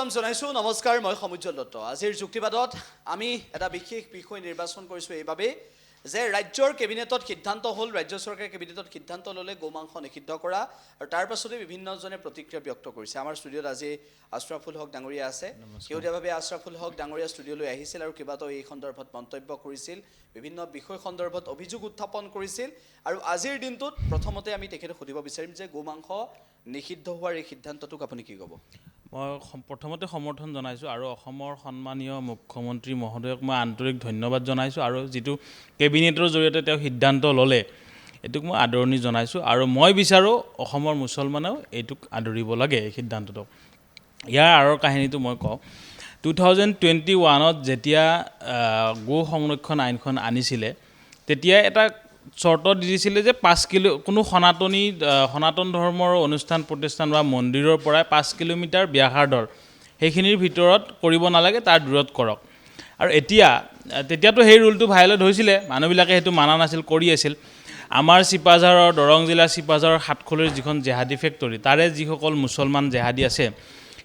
স্বাগতম জনাইছোঁ নমস্কাৰ মই সমুজ্জ্বল দত্ত আজিৰ যুক্তিবাদত আমি এটা বিশেষ বিষয় নিৰ্বাচন কৰিছোঁ এইভাবে যে ৰাজ্যৰ কেবিনেটত সিদ্ধান্ত হ'ল ৰাজ্য চৰকাৰে কেবিনেটত সিদ্ধান্ত ল'লে গোমাংস নিষিদ্ধ কৰা আৰু তাৰ পাছতে বিভিন্নজনে প্ৰতিক্ৰিয়া ব্যক্ত কৰিছে আমাৰ ষ্টুডিঅ'ত আজি আশৰাফুল হক ডাঙৰীয়া আছে কেউদিয়াভাৱে আশৰাফুল হক ডাঙৰীয়া ষ্টুডিঅ'লৈ আহিছিল আৰু কেইবাটাও এই সন্দৰ্ভত মন্তব্য কৰিছিল বিভিন্ন বিষয় সন্দৰ্ভত অভিযোগ উত্থাপন কৰিছিল আৰু আজিৰ দিনটোত প্ৰথমতে আমি তেখেতক সুধিব বিচাৰিম যে গোমাংস নিষিদ্ধ হোৱাৰ এই সিদ্ধান্তটোক আপুনি কি ক'ব মই প্ৰথমতে সমৰ্থন জনাইছোঁ আৰু অসমৰ সন্মানীয় মুখ্যমন্ত্ৰী মহোদয়ক মই আন্তৰিক ধন্যবাদ জনাইছোঁ আৰু যিটো কেবিনেটৰ জৰিয়তে তেওঁ সিদ্ধান্ত ল'লে এইটোক মই আদৰণি জনাইছোঁ আৰু মই বিচাৰোঁ অসমৰ মুছলমানেও এইটোক আদৰিব লাগে এই সিদ্ধান্তটোক ইয়াৰ আঁৰৰ কাহিনীটো মই কওঁ 2021ত যেতিয়া গো সংৰক্ষণ আইনখন আনিছিলে তেতিয়া এটা চৰ্ত দি দিছিলে যে 5 কিলো কোনো সনাতন ধৰ্মৰ অনুষ্ঠান প্ৰতিষ্ঠান বা মন্দিৰৰ পৰা 5 কিলোমিটাৰ ব্যাসাৰ্ধৰ সেইখিনিৰ ভিতৰত কৰিব নালাগে তাৰ দূৰত কৰক আৰু তেতিয়াতো সেই ৰুলটো ভাইলেট হৈছিলে মানুহবিলাকে সেইটো মানা নাছিল কৰি আছিল আমাৰ চিপাঝাৰৰ দৰং জিলাৰ চিপাঝাৰৰ সাতখলিৰ যিখন জেহাদী ফেক্টৰী তাৰে যিসকল মুছলমান জেহাদী আছে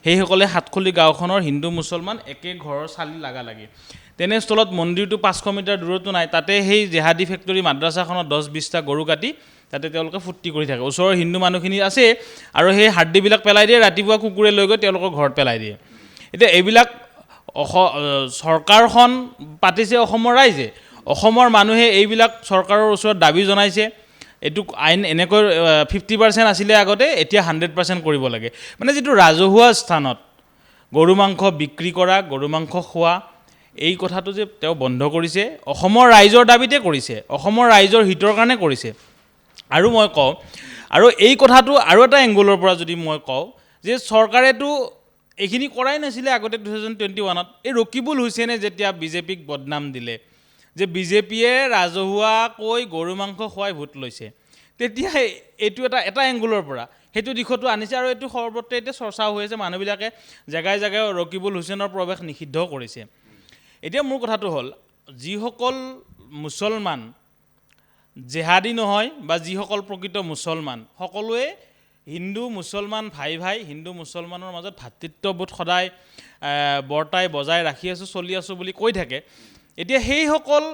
সেইসকলে সাতখলি গাঁওখনৰ হিন্দু মুছলমান একে ঘৰৰ চালি লাগি তেনেস্থলত মন্দিৰটো 500 মিটাৰ দূৰতো নাই তাতে সেই জেহাদী ফেক্টৰী মাদ্ৰাছাখনত 10-20টা গৰু কাটি তাতে তেওঁলোকে ফুৰ্তি কৰি থাকে ওচৰৰ হিন্দু মানুহখিনি আছে আৰু সেই হাড্ডিবিলাক পেলাই দিয়ে ৰাতিপুৱা কুকুৰে লৈ গৈ তেওঁলোকৰ ঘৰত পেলাই দিয়ে এতিয়া এইবিলাক চৰকাৰখন পাতিছে অসমৰ ৰাইজে অসমৰ মানুহে এইবিলাক চৰকাৰৰ ওচৰত দাবী জনাইছে এইটো আইন এনেকৈ 50% আছিলে আগতে এতিয়া 100% কৰিব লাগে মানে যিটো ৰাজহুৱা স্থানত গৰু মাংস বিক্ৰী কৰা গৰু মাংস খোৱা এই কথাটো যে তেওঁ বন্ধ কৰিছে অসমৰ ৰাইজৰ দাবীতে কৰিছে অসমৰ ৰাইজৰ হিতৰ কাৰণে কৰিছে আৰু মই কওঁ আৰু এই কথাটো আৰু এটা এংগলৰ পৰা যদি মই কওঁ যে চৰকাৰেতো এইখিনি কৰাই নাছিলে আগতে 2021ত এই ৰকিবুল হুছেইনে যেতিয়া বিজেপিক বদনাম দিলে যে বিজেপিয়ে ৰাজহুৱাকৈ গৰু মাংস খোৱাই ভোট লৈছে তেতিয়া এইটো এটা এংগলৰ পৰা সেইটো দিশতো আনিছে আৰু এইটো সৰ্বত্ৰ এতিয়া চৰ্চা হৈ আছে মানুহবিলাকে জেগাই জেগাই ৰকিবুল হুছেইনৰ প্ৰৱেশ নিষিদ্ধ কৰিছে এতিয়া মোৰ কথাটো হ'ল যিসকল মুছলমান জেহাদী নহয় বা যিসকল প্ৰকৃত মুছলমান সকলোৱে হিন্দু মুছলমান ভাই হিন্দু মুছলমানৰ মাজত ভাতৃত্ববোধ সদায় বৰ্তাই বজাই ৰাখি আছোঁ চলি আছোঁ বুলি কৈ থাকে এতিয়া সেইসকল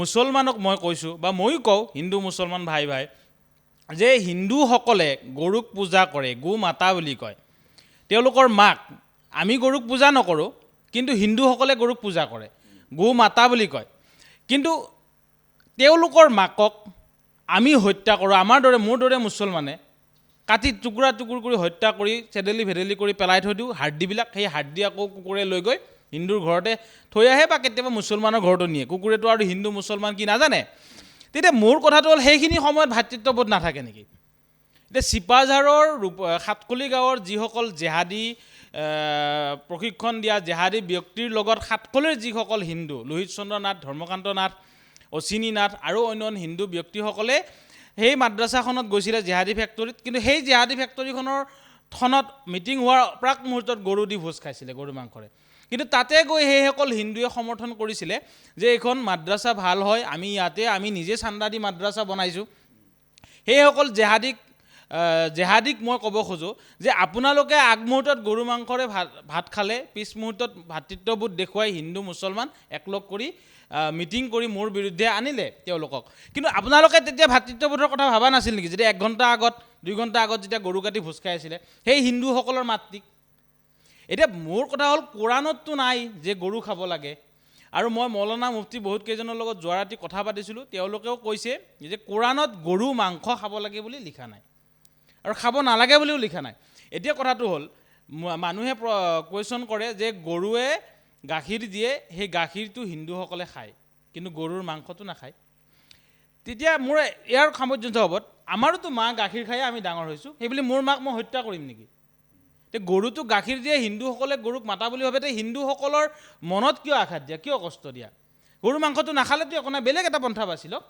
মুছলমানক মই কৈছোঁ বা ময়ো কওঁ হিন্দু মুছলমান ভাই যে হিন্দুসকলে গৰুক পূজা কৰে গো মাতা বুলি কয় তেওঁলোকৰ মাক আমি গৰুক পূজা নকৰোঁ কিন্তু হিন্দুসকলে গৰুক পূজা কৰে গো মাতা বুলি কয় কিন্তু তেওঁলোকৰ মাকক আমি হত্যা কৰোঁ মোৰ দৰে মুছলমানে কাটি টুকুৰা কৰি হত্যা কৰি ভেদেলি কৰি পেলাই থৈ দিওঁ হাড্ডিবিলাক সেই হাড্ডি আকৌ কুকুৰে লৈ গৈ হিন্দুৰ ঘৰতে থৈ আহে বা কেতিয়াবা মুছলমানৰ ঘৰতো নিয়ে কুকুৰেতো আৰু হিন্দু মুছলমান কি নাজানে তেতিয়া মোৰ কথাটো হ'ল সেইখিনি সময়ত ভাতৃত্ববোধ নাথাকে নেকি এতিয়া চিপাঝাৰৰ সাতখলি গাঁৱৰ যিসকল জেহাদী প্ৰশিক্ষণ দিয়া জেহাদী ব্যক্তিৰ লগত সাতখলিৰ যিসকল হিন্দু লোহিত চন্দ্ৰ নাথ ধৰ্মকান্ত নাথ অচিনী নাথ আৰু অন্য হিন্দু ব্যক্তিসকলে সেই মাদ্ৰাছাখনত গৈছিলে জেহাদী ফেক্টৰীত কিন্তু সেই জেহাদী ফেক্টৰীখনৰ থনত মিটিং হোৱাৰ প্ৰাক মুহূৰ্তত গৰু দি ভোজ খাইছিলে গৰু মাংসৰে কিন্তু তাতে গৈ সেইসকল হিন্দুৱে সমৰ্থন কৰিছিলে যে এইখন মাদ্ৰাছা ভাল হয় আমি নিজে চান্দা দি মাদ্ৰাছা বনাইছোঁ সেইসকল জেহাদীক মই ক'ব খোজোঁ যে আপোনালোকে আগমুহূৰ্তত গৰু মাংসৰে ভাত খালে পিছ মুহূৰ্তত ভাতৃত্ববোধ দেখুৱাই হিন্দু মুছলমান একলগ কৰি মিটিং কৰি মোৰ বিৰুদ্ধে আনিলে তেওঁলোকক কিন্তু আপোনালোকে তেতিয়া ভাতৃত্ববোধৰ কথা ভাবা নাছিল নেকি যেতিয়া 1 ঘণ্টা আগত 2 ঘণ্টা আগত যেতিয়া গৰু কাটি ভোজ খাই আছিলে সেই হিন্দুসকলৰ মাতৃক এতিয়া মোৰ কথা হ'ল কোৰাণততো নাই যে গৰু খাব লাগে আৰু মই মৌলানা মুফতি বহুত কেইজনৰ লগত যোৱা ৰাতি কথা পাতিছিলোঁ তেওঁলোকেও কৈছে যে কোৰাণত গৰু মাংস খাব লাগে বুলি লিখা নাই আৰু খাব নালাগে বুলিও লিখা নাই এতিয়া কথাটো হ'ল মানুহে কুৱেশ্যন কৰে যে গৰুৱে গাখীৰ দিয়ে সেই গাখীৰটো হিন্দুসকলে খায় কিন্তু গৰুৰ মাংসটো নাখায় তেতিয়া মোৰ ইয়াৰ সামঞ্জস্য হ'ব আমাৰোতো মা গাখীৰ খাই আমি ডাঙৰ হৈছোঁ সেইবুলি মোৰ মাক মই হত্যা কৰিম নেকি গৰুটো গাখীৰ দিয়ে হিন্দুসকলে গৰুক মাতা বুলি ভাবে হিন্দুসকলৰ মনত কিয় আঘাত দিয়া কিয় কষ্ট দিয়া গৰু মাংসটো নাখালেতো একো নাই বেলেগ এটা পন্থা বাছি লওক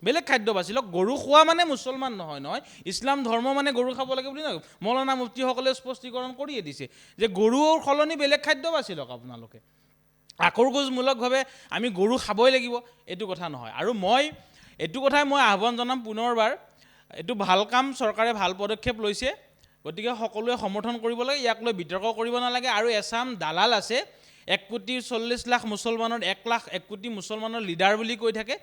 বেলেগ খাদ্য বাছি লওক গৰু খোৱা মানে মুছলমান নহয় ইছলাম ধৰ্ম মানে গৰু খাব লাগে বুলি নহয় মৌলানা মুফতিসকলে স্পষ্টীকৰণ কৰিয়ে দিছে যে গৰুৰ সলনি বেলেগ খাদ্য বাছি লওক আপোনালোকে আকৰগোজমূলকভাৱে আমি গৰু খাবই লাগিব এইটো কথা নহয় আৰু মই এইটো কথাই মই আহ্বান জনাম পুনৰবাৰ এইটো ভাল কাম চৰকাৰে ভাল পদক্ষেপ লৈছে গতিকে সকলোৱে সমৰ্থন কৰিব লাগে, ইয়াক লৈ বিতৰ্ক কৰিব নালাগে। আৰু এছাম দালাল আছে 1,40,00,000 মুছলমানৰ 1,01,00,000 কোটি মুছলমানৰ লিডাৰ বুলি কৈ থাকে।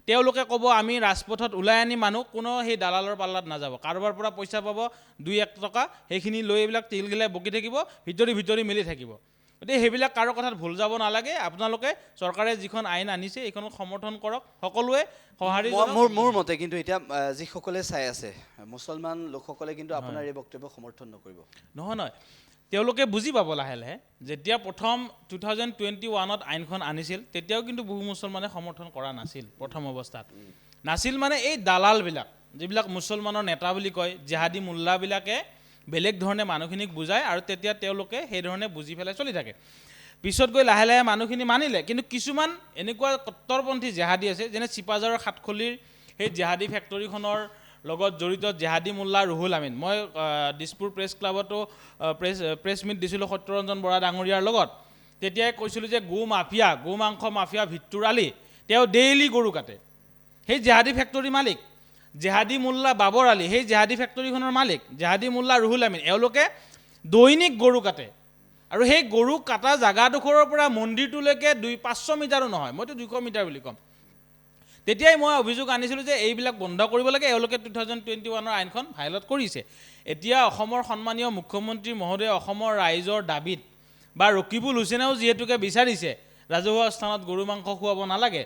তেওঁলোকে ক'ব আমি ৰাজপথত ওলাই আনি মানুহ, কোনো সেই দালালৰ পাল্লাত নাযাব। কাৰোবাৰ পৰা পইচা পাব 2-1 টকা, সেইখিনি লৈ এইবিলাক তিলগিলাই বকি থাকিব, ভিতৰি মিলি থাকিব। গতিকে সেইবিলাক কাৰো কথাত ভুল যাব নালাগে। আপোনালোকে চৰকাৰে যিখন আইন আনিছে এইখনক সমৰ্থন কৰক, সকলোৱে সঁহাৰি মোৰ মতে কিন্তু এতিয়া যিসকলে চাই আছে মুছলমান লোকসকলে কিন্তু আপোনাৰ এই বক্তব্য সমৰ্থন নকৰিব। নহয়, তেওঁলোকে বুজি পাব লাহে লাহে। যেতিয়া প্ৰথম 2021ত আইনখন আনিছিল তেতিয়াও কিন্তু বহু মুছলমানে সমৰ্থন কৰা নাছিল। প্ৰথম অৱস্থাত নাছিল মানে এই দালালবিলাক, যিবিলাক মুছলমানৰ নেতা বুলি কয়, জেহাদী মোল্লাবিলাকে বেলেগ ধৰণে মানুহখিনিক বুজায় আৰু তেতিয়া তেওঁলোকে সেই ধৰণে বুজি পেলাই চলি থাকে। পিছত গৈ লাহে লাহে মানুহখিনি মানিলে। কিন্তু কিছুমান এনেকুৱা কট্টৰপন্থী জেহাদী আছে, যেনে চিপাঝাৰৰ সাতখলিৰ সেই জেহাদী ফেক্টৰীখনৰ লগত জড়িত জেহাদী মোল্লা ৰুহুল আমিন। মই দিছপুৰ প্ৰেছ ক্লাবতো প্ৰেছ মিট দিছিলোঁ সত্যৰঞ্জন বৰা ডাঙৰীয়াৰ লগত। তেতিয়াই কৈছিলোঁ যে গো মাংস মাফিয়া ভিট্টুৰ আলী, তেওঁ ডেইলি গৰু কাটে। সেই জেহাদী ফেক্টৰীৰ মালিক জেহাদী মোল্লা বাবৰ আলী, সেই জেহাদী ফেক্টৰীখনৰ মালিক জেহাদী মোল্লা ৰুহুল আমিন, এওঁলোকে দৈনিক গৰু কাটে। আৰু সেই গৰু কাটা জাগাডোখৰৰ পৰা মন্দিৰটোলৈকে 500 মিটাৰো নহয়, মইতো 200 মিটাৰ বুলি ক'ম। তেতিয়াই মই অভিযোগ আনিছিলোঁ যে এইবিলাক বন্ধ কৰিব লাগে। এওঁলোকে 2021ৰ আইনখন ভাইলেট কৰিছে। এতিয়া অসমৰ সন্মানীয় মুখ্যমন্ত্ৰী মহোদয়ে অসমৰ ৰাইজৰ দাবীত বা ৰকিবুল হুছেইনেও যিহেতুকে বিচাৰিছে ৰাজহুৱা স্থানত গৰু মাংস খুৱাব নালাগে,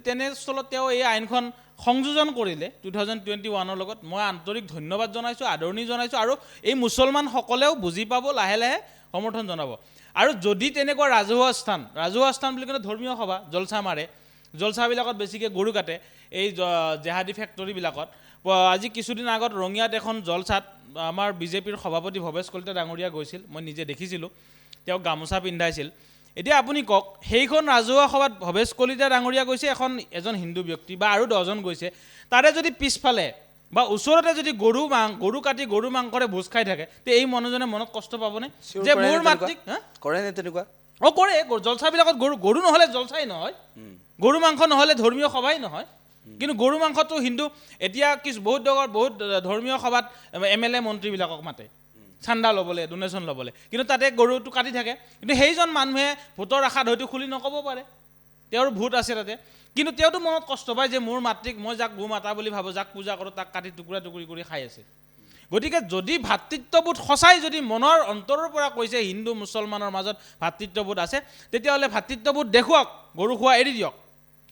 তেনেস্থলত তেওঁ এই আইনখন সংযোজন কৰিলে 2021ৰ লগত। মই আন্তৰিক ধন্যবাদ জনাইছোঁ, আদৰণি জনাইছোঁ। আৰু এই মুছলমানসকলেও বুজি পাব, লাহে লাহে সমৰ্থন জনাব। আৰু যদি তেনেকুৱা ৰাজহুৱা স্থান বুলি ক'লে ধৰ্মীয় সভা, জলচা মাৰে, জলচাবিলাকত বেছিকৈ গৰু কাটে, এই জেহাদী ফেক্টৰীবিলাকত। আজি কিছুদিন আগত ৰঙিয়াত এখন জলচাত আমাৰ বিজেপিৰ সভাপতি ভৱেশ কলিতা ডাঙৰীয়া গৈছিল, মই নিজে দেখিছিলোঁ। তেওঁক গামোচা পিন্ধাইছিল। এতিয়া আপুনি কওক, সেইখন ৰাজহুৱা সভাত ভৱেশ কলিতা ডাঙৰীয়া গৈছে, এজন হিন্দু ব্যক্তি বা আৰু 10জন গৈছে, তাৰে যদি পিছফালে বা ওচৰতে যদি গৰু কাটি গৰু মাংসৰে ভোজ খাই থাকে, তে এই মানুহজনে মনত কষ্ট পাবনে যে মোৰ মাতৃক কৰে নে তেনেকুৱা? কৰে। জলচাবিলাকত গৰু নহ'লে জলচাই নহয়, গৰু মাংস নহ'লে ধৰ্মীয় সভাই নহয়। কিন্তু গৰু মাংসটো হিন্দু, এতিয়া বহুত ধৰ্মীয় সভাত MLA মন্ত্ৰীবিলাকক মাতে চান্দা ল'বলৈ, ডোনেশ্যন ল'বলৈ, কিন্তু তাতে গৰুটো কাটি থাকে। কিন্তু সেইজন মানুহে ভোটৰ আশাত হয়তো খুলি নক'ব পাৰে, তেওঁৰ ভোট আছে তাতে। কিন্তু তেওঁতো মনত কষ্ট পায় যে মোৰ মাতৃক মই যাক গো মাতা বুলি ভাবোঁ, যাক পূজা কৰোঁ, তাক কাটি টুকুৰা কৰি খাই আছে। গতিকে যদি ভাতৃত্ববোধ সঁচাই যদি মনৰ অন্তৰৰ পৰা কৈছে হিন্দু মুছলমানৰ মাজত ভাতৃত্ববোধ আছে, তেতিয়াহ'লে ভাতৃত্ববোধ দেখুৱাওক, গৰু খোৱা এৰি দিয়ক।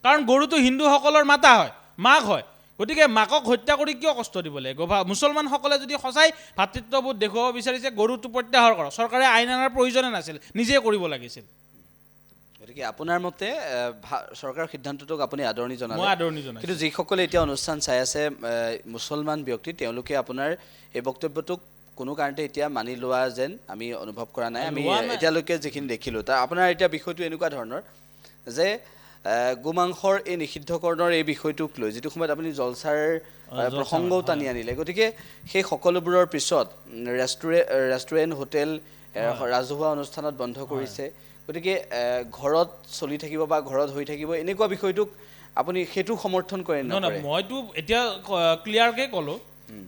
কাৰণ গৰুটো হিন্দুসকলৰ মাতা হয়, মাক হয়। গতিকে মাকক হত্যা কৰি কিয় কষ্ট দিব লাগে? মুছলমানসকলে যদি সঁচাই ভাতৃত্ববোধ দেখুৱাব বিচাৰিছে, গৰুটো প্ৰত্যাহাৰ কৰক। চৰকাৰে আইন অনাৰ প্ৰয়োজনে নাছিল, নিজে কৰিব লাগিছিল। গতিকে আপোনাৰ মতে চৰকাৰৰ সিদ্ধান্তটোক আপুনি আদৰণি জনালে? মই আদৰণি জনাইছোঁ। কিন্তু যিসকলে এতিয়া অনুষ্ঠান চাই আছে মুছলমান ব্যক্তি, তেওঁলোকে আপোনাৰ এই বক্তব্যটোক কোনো কাৰণতে এতিয়া মানি লোৱা যেন আমি অনুভৱ কৰা নাই। আমি এতিয়ালৈকে যিখিনি দেখিলোঁ, তাৰ আপোনাৰ এতিয়া বিষয়টো এনেকুৱা ধৰণৰ যে গোমাংসৰ এই নিষিদ্ধকৰণৰ এই বিষয়টোক লৈ যিটো সময়ত আপুনি জলচাৰ প্ৰসংগও টানি আনিলে, গতিকে সেই সকলোবোৰৰ পিছত ৰেষ্টুৰেণ্ট, হোটেল, ৰাজহুৱা অনুষ্ঠানত বন্ধ কৰিছে। গতিকে ঘৰত চলি থাকিব বা ঘৰত হৈ থাকিব, এনেকুৱা বিষয়টোক আপুনি সেইটো সমৰ্থন কৰে? নহয়, মইতো এতিয়া ক্লিয়াৰকৈ ক'লোঁ,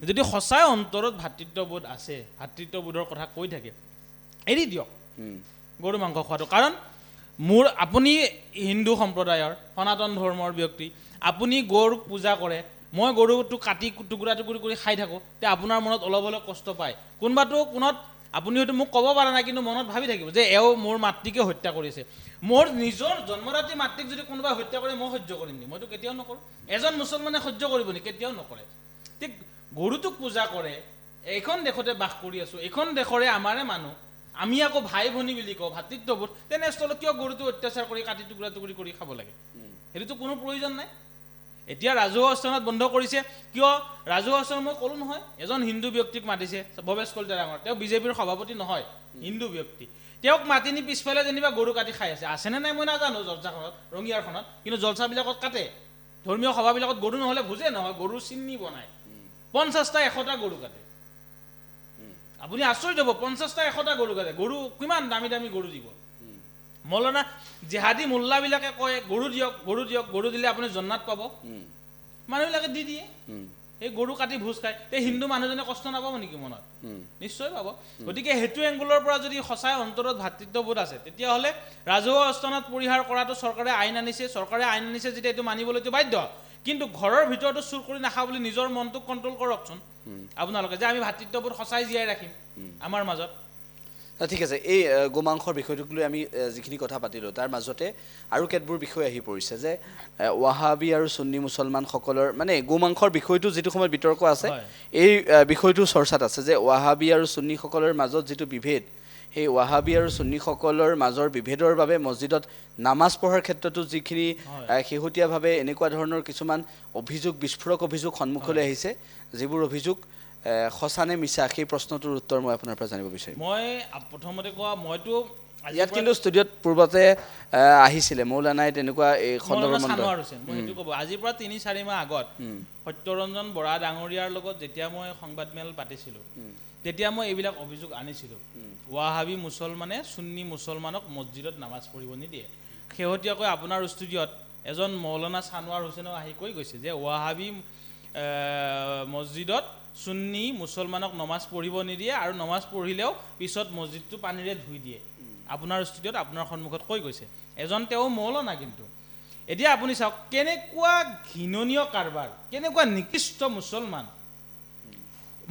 যদি সঁচাই অন্তৰত ভাতৃত্ববোধ আছে, ভাতৃত্ববোধৰ কথা কৈ থাকে, এৰি দিয়ক গৰু মাংস খোৱাটো। কাৰণ আপুনি হিন্দু সম্প্ৰদায়ৰ সনাতন ধৰ্মৰ ব্যক্তি, আপুনি গৰুক পূজা কৰে, মই গৰুটো কাটি টুকুৰা কৰি খাই থাকোঁ, তে আপোনাৰ মনত অলপ কষ্ট পায়। কোনোবাটো আপুনি হয়তো মোক ক'ব পৰা নাই, কিন্তু মনত ভাবি থাকিব যে এওঁ মোৰ মাতৃকে হত্যা কৰিছে। মোৰ নিজৰ জন্মদাত্ৰী মাতৃক যদি কোনোবাই হত্যা কৰে, মই সহ্য কৰিম নি? মইতো কেতিয়াও নকৰোঁ। এজন মুছলমানে সহ্য কৰিব নি? কেতিয়াও নকৰে। ঠিক গৰুটোক পূজা কৰে, এইখন দেশতে বাস কৰি আছোঁ, এইখন দেশৰে আমাৰে মানুহ, আমি আকৌ ভাই ভনী বুলি কওঁ, ভাতৃত্ববোধ, তেনেস্থলত কিয় গৰুটো অত্যাচাৰ কৰি কাটি টুকুৰা কৰি খাব লাগে? সেইটোতো কোনো প্ৰয়োজন নাই। এতিয়া ৰাজহুৱা স্থানত বন্ধ কৰিছে কিয়? ৰাজহুৱা স্থানত মই ক'লোঁ নহয়, এজন হিন্দু ব্যক্তিক মাতিছে, ভৱেশ কলিতা ডাঙৰ, তেওঁ বিজেপিৰ সভাপতি নহয়, হিন্দু ব্যক্তি। তেওঁক মাতি নি পিছফালে যেনিবা গৰু কাটি খাই আছেনে নাই মই নাজানো জলচাখনত, ৰঙিয়াৰখনত, কিন্তু জলচাবিলাকত কাটে। ধৰ্মীয় সভাবিলাকত গৰু নহ'লে ভোজে নহয়, গৰুৰ চিন্নি বনায়, 50টা 100টা গৰু কাটে। আপুনি আচৰিত হ'ব, 50টা 100টা গৰু কাটে। গৰু কিমান দামী গৰু দিব? মৌলানা জেহাদী মোল্লাবিলাকে কয় গৰু দিয়ক, গৰু দিলে আপুনি জন্নাত পাব। মানুহবিলাকে দি দিয়ে। সেই গৰু কাটি ভোজ খায় তে হিন্দু মানুহজনে কষ্ট নাপাব নেকি মনত নিশ্চয় পাব গতিকে সেইটো এংগুলৰ পৰা যদি সঁচাই অন্তৰত ভাতৃত্ববোধ আছে তেতিয়াহ'লে ৰাজহুৱা অস্থানত পৰিহাৰ কৰাটো চৰকাৰে আইন আনিছে যেতিয়া এইটো মানিবলৈতো বাধ্য কিন্তু ঘৰৰ ভিতৰতো চুৰ কৰি নাখাওঁ বুলি নিজৰ মনটোক কণ্ট্ৰল কৰকচোন আপোনালোকে যে আমি ভাতৃত্ববোধ সঁচাই জীয়াই ৰাখিম আমাৰ মাজত ঠিক আছে এই গোমাংসৰ বিষয়টোক লৈ আমি যিখিনি কথা পাতিলোঁ তাৰ মাজতে আৰু কেতবোৰ বিষয় আহি পৰিছে যে ৱাহাবী আৰু সুন্নী মুছলমানসকলৰ মানে গোমাংসৰ বিষয়টো যিটো সময়ত বিতৰ্ক আছে এই বিষয়টো চৰ্চাত আছে যে ৱাহাবী আৰু সুন্নীসকলৰ মাজত যিটো বিভেদ সেই ৱাহাবী আৰু সুন্নীসকলৰ মাজৰ বিভেদৰ বাবে মছজিদত নামাজ পঢ়াৰ ক্ষেত্ৰতো যিখিনি শেহতীয়াভাৱে এনেকুৱা ধৰণৰ কিছুমান অভিযোগ বিস্ফোৰক অভিযোগ সন্মুখলৈ আহিছে যিবোৰ অভিযোগ সঁচানে মিছা সেই প্ৰশ্নটোৰ উত্তৰ মই আপোনাৰ পৰা জানিব বিচাৰিম মই প্ৰথমতে কোৱা মইতো ইয়াত কিন্তু ষ্টুডিঅ'ত পূৰ্বতে আহিছিলে মৌলানাই তেনেকুৱা এই খণ্ডৰ মই সেইটো ক'ব আজিৰ পৰা ৩-৪ মাহ আগত সত্যৰঞ্জন বৰা ডাঙৰীয়াৰ লগত যেতিয়া মই সংবাদমেল পাতিছিলোঁ তেতিয়া মই এইবিলাক অভিযোগ আনিছিলোঁ ৱাহাবী মুছলমানে সুন্নী মুছলমানক মছজিদত নামাজ পঢ়িব নিদিয়ে শেহতীয়াকৈ আপোনাৰ ষ্টুডিঅ'ত এজন মৌলানা ছানোৱাৰ হুছেইনেও আহি কৈ গৈছে যে ৱাহাবী মছজিদত সুন্নী মুছলমানক নমাজ পঢ়িব নিদিয়ে আৰু নমাজ পঢ়িলেও পিছত মছজিদটো পানীৰে ধুই দিয়ে আপোনাৰ ষ্টুডিঅ'ত আপোনাৰ সন্মুখত কৈ গৈছে এজন তেওঁ মৌলানা কিন্তু এতিয়া আপুনি চাওক কেনেকুৱা ঘৃণনীয় কাৰবাৰ কেনেকুৱা নিকৃষ্ট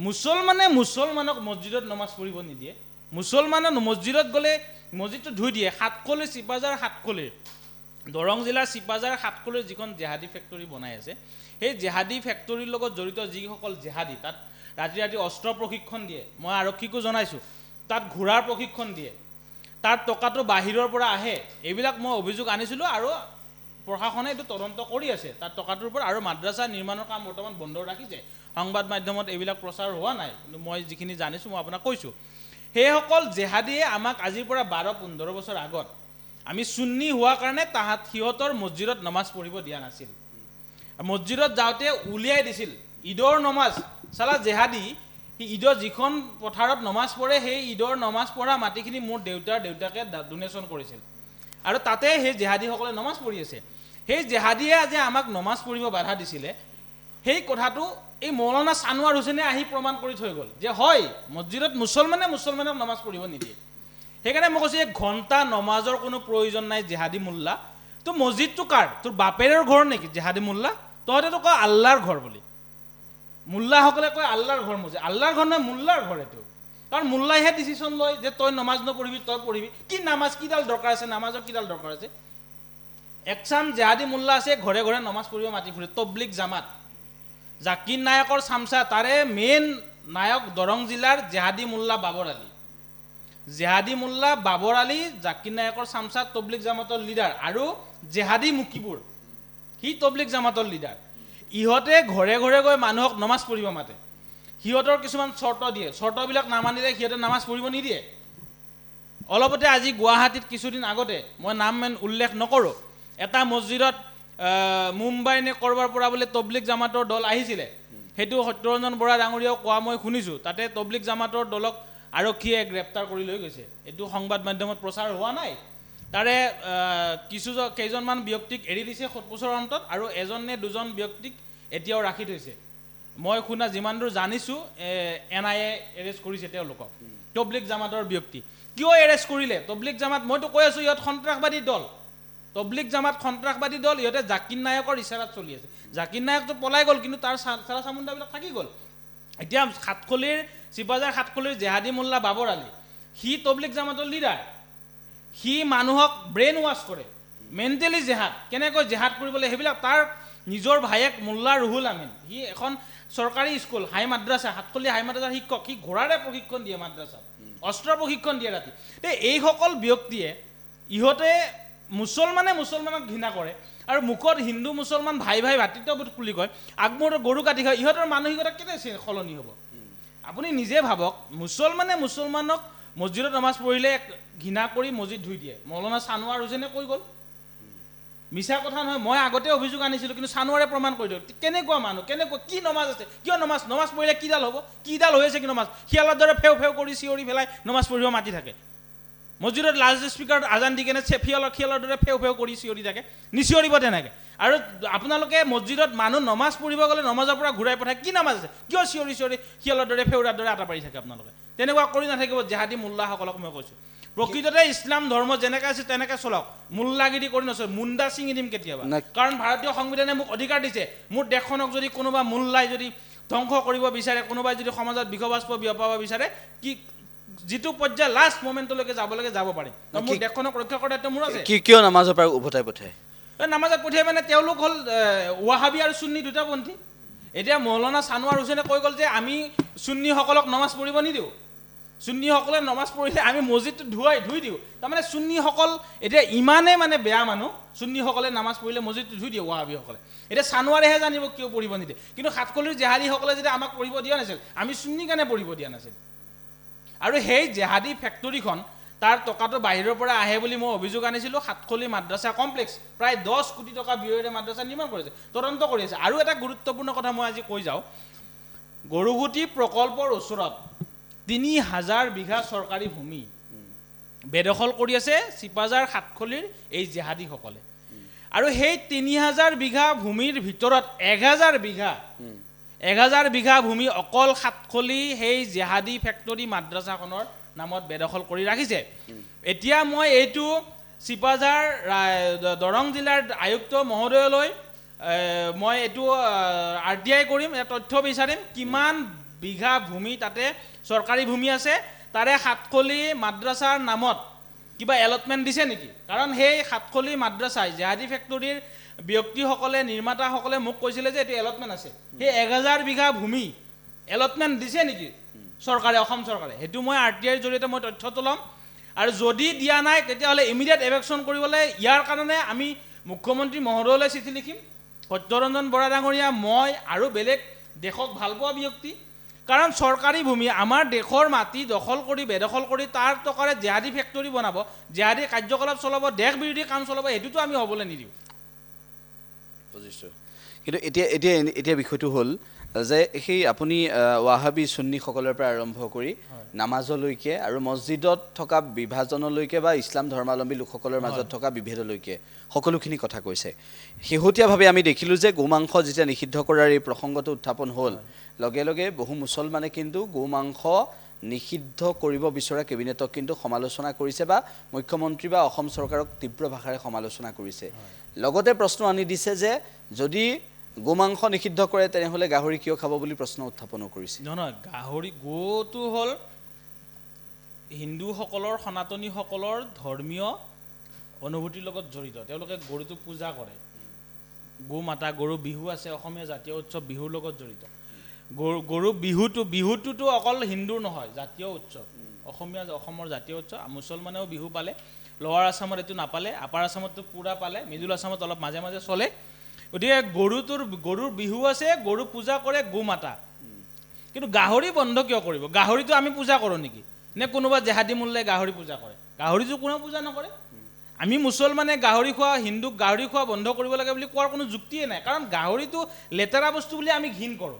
মুছলমানে মুছলমানক মছজিদত নমাজ পঢ়িব নিদিয়ে মুছলমানে মছজিদত গ'লে মছজিদটো ধুই দিয়ে সাতখলিৰ চিপাজাৰ সাতখলিৰ দৰং জিলাৰ চিপাজাৰ সাতখলিৰ যিখন জেহাদী ফেক্টৰী বনাই আছে সেই জেহাদী ফেক্টৰীৰ লগত জড়িত যিসকল জেহাদী তাত ৰাতি ৰাতি অস্ত্ৰ প্ৰশিক্ষণ দিয়ে মই আৰক্ষীকো জনাইছোঁ তাত ঘোঁৰাৰ প্ৰশিক্ষণ দিয়ে তাৰ টকাটো বাহিৰৰ পৰা আহে এইবিলাক মই অভিযোগ আনিছিলোঁ আৰু প্ৰশাসনে এইটো তদন্ত কৰি আছে তাৰ টকাটোৰ পৰা আৰু মাদ্ৰাছা নিৰ্মাণৰ কাম বৰ্তমান বন্ধ ৰাখিছে সংবাদ মাধ্যমত এইবিলাক প্ৰচাৰ হোৱা নাই কিন্তু মই যিখিনি জানিছোঁ মই আপোনাক কৈছোঁ সেইসকল জেহাদীয়ে আমাক আজিৰ পৰা 12-15 বছৰ আগত আমি সুন্নী হোৱাৰ কাৰণে সিহঁতৰ মছজিদত নমাজ পঢ়িব দিয়া নাছিল মছজিদত যাওঁতে উলিয়াই দিছিল ঈদৰ নমাজ চালা জেহাদী সি ঈদৰ যিখন পথাৰত নমাজ পঢ়ে সেই ঈদৰ নমাজ পঢ়া মাটিখিনি মোৰ দেউতাকে ডোনেশ্যন কৰিছিল আৰু তাতে সেই জেহাদীসকলে নমাজ পঢ়ি আছে সেই জেহাদীয়ে আজি আমাক নমাজ পঢ়িব বাধা দিছিলে সেই কথাটো এই মৌলানা ছানোৱাৰ হুছেইনে আহি প্ৰমাণ কৰি থৈ গ'ল যে হয় মছজিদত মুছলমানক নমাজ পঢ়িব নিদিয়ে সেইকাৰণে মই কৈছোঁ এই ঘণ্টা নমাজৰ কোনো প্ৰয়োজন নাই জেহাদী মোল্লা তো মছজিদটো কাৰ তোৰ বাপেৰৰ ঘৰ নেকি জেহাদী মোল্লা তহঁতেতো কয় আল্লাহৰ ঘৰ বুলি মোল্লাসকলে কয় আল্লাহৰ ঘৰ মছজিদ আল্লাহৰ ঘৰ নহয় মোল্লাৰ ঘৰ এইটো কাৰণ মোল্লাইহে ডিচিশ্যন লয় যে তই নমাজ নপঢ়িবি তই পঢ়িবি কি নামাজ কিডাল দৰকাৰ আছে নামাজৰ কিডাল দৰকাৰ আছে একচাম জেহাদী মোল্লা আছে ঘৰে ঘৰে নমাজ পঢ়িব মাতি ফুৰে তবলিগ জামাত জাকিৰ নায়কৰ চামচা তাৰে মেইন নায়ক দৰং জিলাৰ জেহাদী মোল্লা বাবৰ আলী জাকিৰ নায়কৰ চামচা তবলিগ জামাতৰ লিডাৰ আৰু জেহাদী মুকিবুৰ সি তবলিগ জামাতৰ লিডাৰ ইহঁতে ঘৰে ঘৰে গৈ মানুহক নমাজ পঢ়িব মাতে সিহঁতৰ কিছুমান চৰ্ত দিয়ে চৰ্তবিলাক নামানিলে সিহঁতে নামাজ পঢ়িব নিদিয়ে অলপতে আজি গুৱাহাটীত কিছুদিন আগতে মই নাম উল্লেখ নকৰোঁ এটা মছজিদত মুম্বাই নে কৰবাৰ পৰা বোলে তবলিগ জামাতৰ দল আহিছিলে সেইটো সত্যৰঞ্জন বৰা ডাঙৰীয়াও কোৱা মই শুনিছোঁ তাতে তবলিগ জামাতৰ দলক আৰক্ষীয়ে গ্ৰেপ্তাৰ কৰি লৈ গৈছে এইটো সংবাদ মাধ্যমত প্ৰচাৰ হোৱা নাই তাৰে কেইজনমান ব্যক্তিক এৰি দিছে সোধপোছৰ অন্তত আৰু এজন নে দুজন ব্যক্তিক এতিয়াও ৰাখি থৈছে মই শুনা যিমান দূৰ জানিছোঁ NIA এৰেষ্ট কৰিছে তেওঁলোকক তবলিগ জামাতৰ ব্যক্তি কিয় এৰেষ্ট কৰিলে তবলিগ জামাত মইতো কৈ আছোঁ ইহঁত সন্ত্ৰাসবাদী দল তবলিগ জামাত সন্ত্ৰাসবাদী দল ইহঁতে জাকিৰ নায়কৰ ইচাৰাত চলি আছে জাকিৰ নায়কটো পলাই গ'ল কিন্তু তাৰ চাৰা চামুণ্ডাবিলাক থাকি গ'ল এতিয়া চিপাজাৰ সাতখলিৰ জেহাদী মোল্লা বাবৰ আলী সি তবলিগ জামাতৰ লিডাৰ সি মানুহক ব্ৰেইন ৱাছ কৰে মেণ্টেলি জেহাদ কেনেকৈ জেহাদ কৰিবলৈ সেইবিলাক তাৰ নিজৰ ভায়েক মোল্লা ৰুহুল আমিন সি এখন চৰকাৰী স্কুল হাই মাদ্ৰাছা সাতখলি হাই মাদ্ৰাছাৰ শিক্ষক সি ঘোঁৰাৰে প্ৰশিক্ষণ দিয়ে মাদ্ৰাছাত অস্ত্ৰ প্ৰশিক্ষণ দিয়ে ৰাতি এইসকল ব্যক্তিয়ে ইহঁতে মুছলমানক ঘৃণা কৰে আৰু মুখত হিন্দু মুছলমান ভাই ভাতৃত্ববোধ বুলি কয় আগমূৰত গৰু কাটি খায় ইহঁতৰ মানসিকতা কেনে সলনি হ'ব আপুনি নিজে ভাবক মুছলমানক মছজিদত নামাজ পঢ়িলে ঘৃণা কৰি মছজিদ ধুই দিয়ে মৌলানা ছানোৱাৰ হুছেইনে কৈ গ'ল মিছা কথা নহয় মই আগতে অভিযোগ আনিছিলোঁ কিন্তু ছানোৱাৰে প্ৰমাণ কৰি দিওঁ কেনেকুৱা মানুহ কেনেকুৱা কি নমাজ আছে কিয় নমাজ পঢ়িলে কিডাল হ'ব কিডাল হৈ আছে কি নমাজ শিয়ালৰ দৰে ফেও কৰি চিঞৰি পেলাই নমাজ পঢ়িব মাতি থাকে মছজিদত লাউড স্পীকাৰত আজান দি কেনে খিয়ালৰ দৰে ফেও ফেও কৰি চিঞৰি থাকে, নিচিঞৰিব তেনেকৈ। আৰু আপোনালোকে মছজিদত মানুহ নমাজ পঢ়িব গ'লে নমাজৰ পৰা ঘূৰাই পঠায়, কি নামাজ আছে, কিয় চিঞৰি চিঞৰি খিয়ালৰ দৰে ফেউৰাৰ দৰে আটা পাৰি থাকে আপোনালোকে? তেনেকুৱা কৰি নাথাকিব জেহাদী মোল্লাসকলক মই কৈছোঁ। প্ৰকৃততে ইছলাম ধৰ্ম যেনেকৈ আছে তেনেকৈ চলক, মোল্লাগিৰি কৰি নচলক, মুণ্ডা ছিঙি দিম কেতিয়াবা। কাৰণ ভাৰতীয় সংবিধানে মোক অধিকাৰ দিছে, মোৰ দেশখনক যদি কোনোবা মোল্লাই যদি ধ্বংস কৰিব বিচাৰে, কোনোবাই যদি সমাজত বিষ বিয়পাব বিচাৰে, কি যিটো পৰ্যায় লাষ্ট মমেণ্টলৈকে যাব লাগে যাব পাৰে। মোৰ দেশখনক ৰক্ষা কৰাৰ দায়িত্ব মোৰ আছে। কিয় নামাজৰ পৰা উভতাই পঠায়? নামাজত পঠিয়াই মানে তেওঁলোক হ'ল ৱাহাবী আৰু চুন্নী দুটা পন্থী। এতিয়া মৌলানা ছানোৱাৰ হুছেইনে কৈ গ'ল যে আমি চুন্নীসকলক নমাজ পঢ়িব নিদিওঁ, চুন্নীসকলে নমাজ পঢ়িলে আমি মছজিদটো ধুই দিওঁ। তাৰমানে চুন্নীসকল এতিয়া ইমানেই মানে বেয়া মানুহ, চুন্নীসকলে নামাজ পঢ়িলে মছজিদটো ধুই দিয়ে ৱাহাবীসকলে। এতিয়া ছানোৱাৰেহে জানিব কিয় পঢ়িব নিদিয়ে, কিন্তু সাতকলিৰ জেহাদীসকলে যেতিয়া আমাক পঢ়িব দিয়া নাছিল, আমি চুন্নী কাৰণে পঢ়িব দিয়া নাছিল। আৰু সেই জেহাদী ফেক্টৰীখন তাৰ টকাটো বাহিৰৰ পৰা আহে বুলি মই অভিযোগ আনিছিলোঁ। সাতকলি মাদ্ৰাছা কমপ্লেক্স প্ৰায় 10 কোটি টকা ব্যয়েৰে মাদ্ৰাছা নিৰ্মাণ কৰিছে, তদন্ত কৰি আছে। আৰু এটা গুৰুত্বপূৰ্ণ কথা মই আজি কৈ যাওঁ, গৰুগুটি প্ৰকল্পৰ ওচৰত 3000 বিঘা চৰকাৰী ভূমি বেদখল কৰি আছে চিপাঝাৰ সাতকলিৰ এই জেহাদীসকলে। আৰু সেই 3000 বিঘা ভূমিৰ ভিতৰত 1000 বিঘা ভূমি অকল সাতকলি সেই জেহাদী ফেক্টৰী মাদ্ৰাছাখনৰ নামত বেদখল কৰি ৰাখিছে। এতিয়া মই এইটো চিপাঝাৰ দৰং জিলাৰ আয়ুক্ত মহোদয়লৈ মই এইটো RTI কৰিম, তথ্য বিচাৰিম কিমান বিঘা ভূমি তাতে চৰকাৰী ভূমি আছে, তাৰে সাতকলি মাদ্ৰাছাৰ নামত কিবা এলটমেণ্ট দিছে নেকি? কাৰণ সেই সাতকলি মাদ্ৰাছাই জেহাদী ফেক্টৰীৰ ব্যক্তিসকলে নিৰ্মাতাসকলে মোক কৈছিলে যে এইটো এলটমেণ্ট আছে, সেই 1000 বিঘা ভূমি এলটমেণ্ট দিছে নেকি চৰকাৰে, অসম চৰকাৰে? সেইটো মই RTIৰ জৰিয়তে মই তথ্যটো ল'ম। আৰু যদি দিয়া নাই তেতিয়াহ'লে ইমিডিয়েট এভেকশ্যন কৰিবলৈ ইয়াৰ কাৰণে আমি মুখ্যমন্ত্ৰী মহোদয়লৈ চিঠি লিখিম, সত্যৰঞ্জন বৰা ডাঙৰীয়া, মই আৰু বেলেগ দেশক ভালপোৱা ব্যক্তি। কাৰণ চৰকাৰী ভূমি আমাৰ দেশৰ মাটি দখল কৰি বেদখল কৰি তাৰ টকাৰে জেহাদী ফেক্টৰী বনাব, জেহাদী কাৰ্যকলাপ চলাব, দেশ বিৰোধী কাম চলাব, সেইটোতো আমি হ'বলৈ নিদিওঁ। বুজিছোঁ। কিন্তু এতিয়া বিষয়টো হ'ল যে সেই আপুনি ৱাহাবী চুন্নীসকলৰ পৰা আৰম্ভ কৰি নামাজলৈকে আৰু মছজিদত থকা বিভাজনলৈকে বা ইছলাম ধৰ্মাৱলম্বী লোকসকলৰ মাজত থকা বিভেদলৈকে সকলোখিনি কথা কৈছে। শেহতীয়াভাৱে আমি দেখিলোঁ যে গোমাংস যেতিয়া নিষিদ্ধ কৰাৰ এই প্ৰসংগটো উত্থাপন হ'ল, লগে লগে বহু মুছলমানে কিন্তু গোমাংস নিষিদ্ধ কৰিব বিচৰা কেবিনেটক কিন্তু সমালোচনা কৰিছে বা মুখ্যমন্ত্ৰী বা অসম চৰকাৰক তীব্ৰ ভাষাৰে সমালোচনা কৰিছে। লগতে প্ৰশ্ন আনি দিছে যে যদি গোমাংস নিষিদ্ধ কৰে তেনেহ'লে গাহৰি কিয় খাব বুলি প্ৰশ্ন উত্থাপনো কৰিছে। নহয়, গোটো হ'ল হিন্দুসকলৰ সনাতনীসকলৰ ধৰ্মীয় অনুভূতিৰ লগত জড়িত। তেওঁলোকে গৰুটো পূজা কৰে, গো মাতা, গৰু বিহু আছে, অসমীয়া জাতীয় উৎসৱ বিহুৰ লগত জড়িত। গৰু বিহুটোতো অকল হিন্দুৰ নহয়, জাতীয় উৎসৱ, অসমৰ জাতীয় উৎসৱ। মুছলমানেও বিহু পালে, লৱাৰ আছামত এইটো নাপালে, আপাৰ আছামততো পূৰা পালে, মিডল আছামত অলপ মাজে মাজে চলে। গতিকে গৰুৰ বিহু আছে, গৰু পূজা কৰে, গো মাতা। কিন্তু গাহৰি বন্ধ কিয় কৰিব? গাহৰিটো আমি পূজা কৰোঁ নেকি? নে কোনোবা জেহাদী মোল্লাই গাহৰি পূজা কৰে? গাহৰিটো কোনেও পূজা নকৰে। আমি মুছলমানে গাহৰি খোৱা, হিন্দুক গাহৰি খোৱা বন্ধ কৰিব লাগে বুলি কোৱাৰ কোনো যুক্তিয়ে নাই। কাৰণ গাহৰিটো লেতেৰা বস্তু বুলি আমি ঘিণ কৰোঁ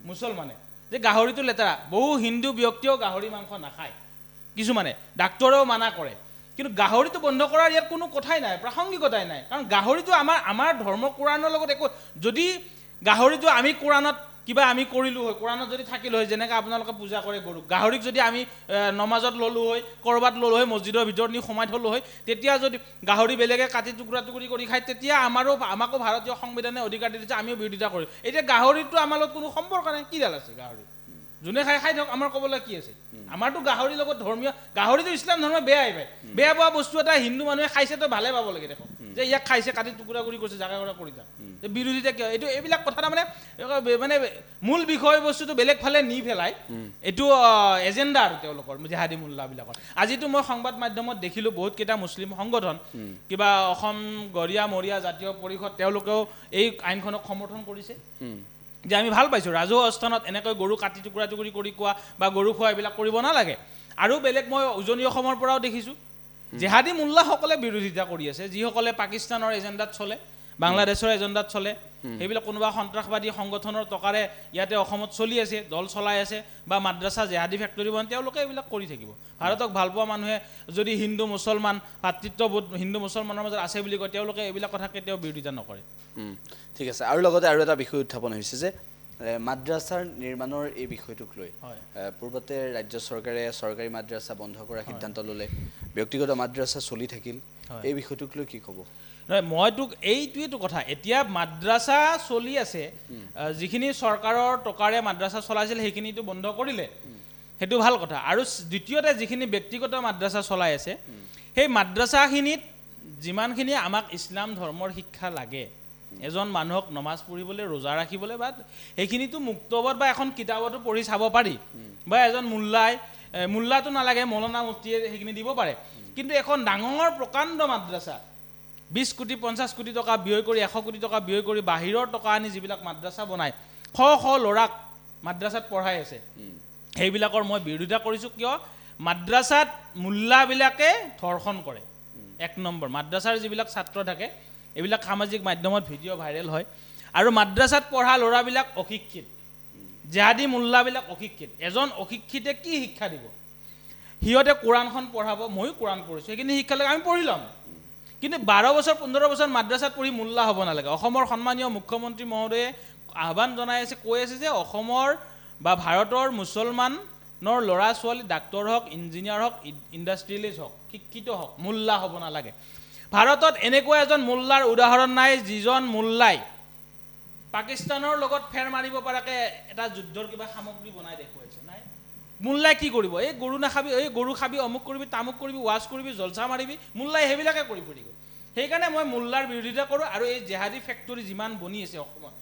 মুছলমানে, যে গাহৰিটো লেতেৰা। বহু হিন্দু ব্যক্তিয়েও গাহৰি মাংস নাখায়, কিছুমানে ডাক্তৰেও মানা কৰে। কিন্তু গাহৰিটো বন্ধ কৰাৰ ইয়াত কোনো কথাই নাই, প্ৰাসংগিকতাই নাই। কাৰণ গাহৰিটো আমাৰ ধৰ্ম কোৰাণৰ লগত একো, যদি গাহৰিটো আমি কোৰাণত কিবা আমি কৰিলোঁ হয়, কোৰাণত যদি থাকিলোঁ হয়, যেনেকৈ আপোনালোকে পূজা কৰে গৰুক, গাহৰিক যদি আমি নমাজত ল'লোঁ হয়, ক'ৰবাত ল'লোঁ হয়, মছজিদৰ ভিতৰত নি সোমাই থ'লোঁ হয়, তেতিয়া যদি গাহৰি বেলেগে কাটি টুকুৰা টুকুৰি কৰি খায়, তেতিয়া আমাকো ভাৰতীয় সংবিধানে অধিকাৰ দি দিছে, আমিও বিৰোধিতা কৰিম। এতিয়া গাহৰিটো আমাৰ লগত কোনো সম্পৰ্ক নাই, কিডাল আছে গাহৰি? যোনে খাই থাকক, আমাৰ ক'বলৈ কি আছে? আমাৰতো গাহৰিৰ লগত ধৰ্মীয়, গাহৰিটো ইছলাম ধৰ্মই বেয়াই পায়। বেয়া পোৱা বস্তু এটা হিন্দু মানুহে খাইছে তো ভালে পাব লাগে দেখোন, যে ইয়াক খাইছে, কাটি টুকুৰা কৰি কৰিছে, জাগা কৰা কৰি যাওক, বিৰোধিতা কিয়? এইবিলাক কথা তাৰমানে মূল বিষয়বস্তুটো বেলেগ ফালে নি পেলাই এইটো এজেণ্ডা আৰু তেওঁলোকৰ জেহাদী মোল্লাবিলাকৰ। আজিতো মই সংবাদ মাধ্যমত দেখিলোঁ বহুতকেইটা মুছলিম সংগঠন, কিবা অসম গৰীয়া মৰীয়া জাতীয় পৰিষদ, তেওঁলোকেও এই আইনখনক সমৰ্থন কৰিছে। যে আমি ভাল পাইছোঁ, ৰাজহুৱা স্থানত এনেকৈ গৰু কাটি টুকুৰা টুকুৰি কৰি খোৱা বা গৰু খোৱা এইবিলাক কৰিব নালাগে। আৰু বেলেগ মই উজনি অসমৰ পৰাও দেখিছোঁ জেহাদী মোল্লাসকলে বিৰোধিতা কৰি আছে, যিসকলে পাকিস্তানৰ এজেণ্ডাত চলে বাংলাদেশৰ এজেণ্ডাত চলে সেইবিলাক কোনোবা সন্ত্ৰাসবাদী সংগঠনৰ টকাৰে ইয়াতে অসমত চলি আছে দল চলাই আছে বা মাদ্ৰাছা জেহাদী ফেক্টৰী বনাই তেওঁলোকে এইবিলাক কৰি থাকিব ভাৰতক ভাল পোৱা মানুহে যদি হিন্দু মুছলমান ভাতৃত্ববোধ হিন্দু মুছলমানৰ মাজত আছে বুলি কয় তেওঁলোকে এইবিলাক কথা কেতিয়াও বিৰোধিতা নকৰে ঠিক আছে আৰু লগতে আৰু এটা বিষয় উত্থাপন হৈছে যে মাদ্ৰাছাৰ নিৰ্মাণৰ এই বিষয়টোক লৈ পূৰ্বতে ৰাজ্য চৰকাৰে চৰকাৰী মাদ্ৰাছা বন্ধ কৰাৰ সিদ্ধান্ত ল'লে ব্যক্তিগত মাদ্ৰাছা চলি থাকিল এই বিষয়টোক লৈ কি ক'ব নহয় মই তোক এইটোৱেইটো কথা এতিয়া মাদ্ৰাছা চলি আছে যিখিনি চৰকাৰৰ টকাৰে মাদ্ৰাছা চলাইছিল সেইখিনিটো বন্ধ কৰিলে সেইটো ভাল কথা আৰু দ্বিতীয়তে যিখিনি ব্যক্তিগত মাদ্ৰাছা চলাই আছে সেই মাদ্ৰাছাখিনিত যিমানখিনি আমাক ইছলাম ধৰ্মৰ শিক্ষা লাগে এজন মানুহক নমাজ পঢ়িবলৈ ৰোজা ৰাখিবলৈ বা সেইখিনিতো মুক্তবত বা এখন কিতাপতো পঢ়ি চাব পাৰি বা এজন মোল্লাটো নালাগে মৌলানা মুফতিয়ে সেইখিনি দিব পাৰে কিন্তু এখন ডাঙৰ প্ৰকাণ্ড মাদ্ৰাছা 20 কোটি 50 কোটি টকা ব্যয় কৰি 100 কোটি টকা ব্যয় কৰি বাহিৰৰ টকা আনি যিবিলাক মাদ্ৰাছা বনায় শ শ ল'ৰাক মাদ্ৰাছাত পঢ়াই আছে সেইবিলাকৰ মই বিৰোধিতা কৰিছোঁ কিয় মাদ্ৰাছাত মোল্লাবিলাকে ধৰ্ষণ কৰে এক নম্বৰ মাদ্ৰাছাৰ যিবিলাক ছাত্ৰ থাকে এইবিলাক সামাজিক মাধ্যমত ভিডিঅ' ভাইৰেল হয় আৰু মাদ্ৰাছাত পঢ়া ল'ৰাবিলাক অশিক্ষিত জেহাদী মোল্লাবিলাক অশিক্ষিত এজন অশিক্ষিতে কি শিক্ষা দিব সিহঁতে কোৰাণখন পঢ়াব ময়ো কোৰাণ পঢ়িছোঁ সেইখিনি শিক্ষা লাগে আমি পঢ়ি ল'ম কিন্তু 12 বছৰ 15 বছৰ মাদ্ৰাছাত পঢ়ি মোল্লা হ'ব নালাগে অসমৰ সন্মানীয় মুখ্যমন্ত্ৰী মহোদয়ে আহ্বান জনাই আছে কৈ আছে যে অসমৰ বা ভাৰতৰ মুছলমানৰ ল'ৰা ছোৱালী ডাক্তৰ হওক ইঞ্জিনিয়াৰ হওক ইণ্ডাষ্ট্ৰিয়েলিষ্ট হওক শিক্ষিত হওক মোল্লা হ'ব নালাগে ভাৰতত এনেকুৱা এজন মোল্লাৰ উদাহৰণ নাই যিজন মোল্লাই পাকিস্তানৰ লগত ফেৰ মাৰিব পৰাকৈ এটা যুদ্ধৰ কিবা সামগ্ৰী বনাই দেখুৱাইছে নাই মোল্লাই কি কৰিব এই গৰু নাখাবি এই গৰু খাবি অমুক কৰিবি তামুক কৰিবি ৱাজ কৰিবি জলচা মাৰিবি মোল্লাই সেইবিলাকে কৰি ফুৰিব সেইকাৰণে মই মোল্লাৰ বিৰোধিতা কৰোঁ আৰু এই জেহাদী ফেক্টৰী যিমান বনি আছে অসমত